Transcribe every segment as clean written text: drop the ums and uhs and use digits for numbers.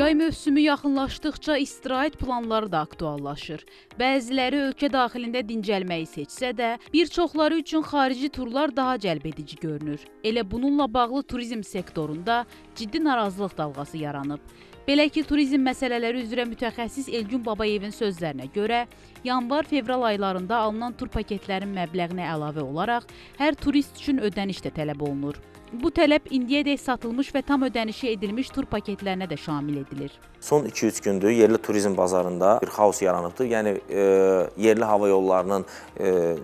Yay mövsümü yaxınlaşdıqca istirahət planları da aktuallaşır. Bəziləri ölkə daxilində dincəlməyi seçsə də, bir çoxları üçün xarici turlar daha cəlbedici görünür. Elə bununla bağlı turizm sektorunda ciddi narazılıq dalğası yaranıb. Belə ki, turizm məsələləri üzrə mütəxəssis Elgün Babayevin sözlərinə görə, yanvar-fevral aylarında alınan tur paketlərin məbləğinə əlavə olaraq hər turist üçün ödəniş də tələb olunur. Bu tələb indiyədək satılmış və tam ödənişi edilmiş tur paketlərinə də şamil edilir. Son 2-3 gündür yerli turizm bazarında bir xaos yaranıbdır. Yəni yerli hava yollarının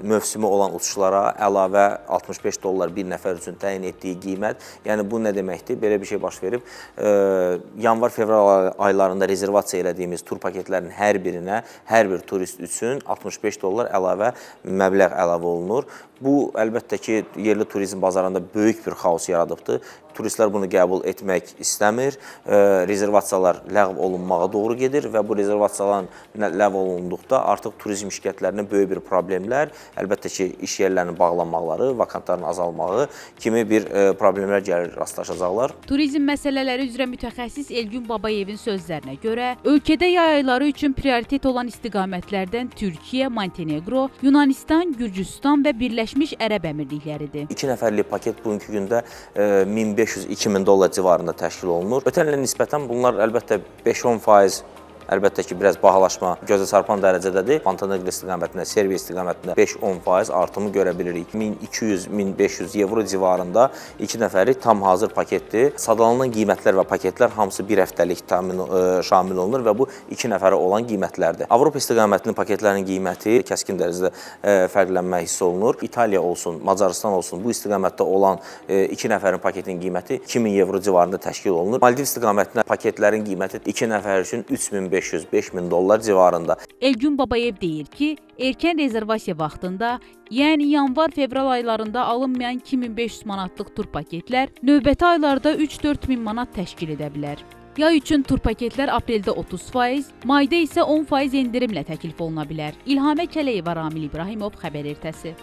mövsümü olan uçuşlara əlavə $65 bir nəfər üçün təyin etdiyi qiymət. Yəni bu nə deməkdir? Belə bir şey baş verib. Yanvar-fevral aylarında rezervasiya elədiyimiz tur paketlərinin hər birinə, hər bir turist üçün $65 əlavə məbləğ əlavə olunur. Bu əlbəttə ki, yerli turizm bazarında böyük bir xaos yaradıbdır. Turistlər bunu qəbul etmək istəmir, rezervasiyalar ləğv olunmağa doğru gedir və bu rezervasiyaların ləğv olunduqda artıq turizm şirkətlərinə böyük bir problemlər, əlbəttə ki, iş yerlərinin bağlanmaları, vakantların azalmağı kimi bir problemlər gəlir, rastlaşacaqlar. Turizm məsələləri üzrə mütəxəssis Elgün Babayevin sözlərinə görə, ölkədə yay ayları üçün prioritet olan istiqamətlərdən Türkiyə, Montenegro, Yunanistan, Gürcüstan və Birləşmiş Ərəb Əmirlikləridir. 2 nəfərlik paket bugünkü gündə $1500-2000 civarında təşkil olunur. Ötən ilə nisbətən bunlar əlbəttə 5-10%, əlbəttə ki, biraz bahalaşma gözə çarpan dərəcədədir. Montenegro istiqamətində, Serbiya istiqamətində 5-10% artımı görə bilirik. 1200-1500 evro civarında 2 nəfərlik tam hazır paketdir. Sadalanan qiymətlər və paketlər hamısı bir həftəlik şamil olunur və bu 2 nəfərə olan qiymətlərdir. Avropa istiqamətinin paketlərinin qiyməti kəskin dərəcədə fərqlənmə hiss olunur. İtaliya olsun, Macarıstan olsun, bu istiqamətdə olan 2 nəfərin paketinin qiyməti 2000 evro civarında təşkil olunur. Maldiv istiqamətində paketlərin qiyməti 2 nəfər üçün $3500-5000 civarında. Elgün Babayev deyir ki, erkən rezervasiya vaxtında, yəni yanvar-fevral aylarında alınmayan 2500 manatlıq tur paketlər növbəti aylarda 3-4 min manat təşkil edə bilər. Yay üçün tur paketlər apreldə 30%, mayda isə 10% endirimlə təklif oluna bilər. İlhamə Kələyeva, Ramil İbrahimov, Xəbər Ertəsi.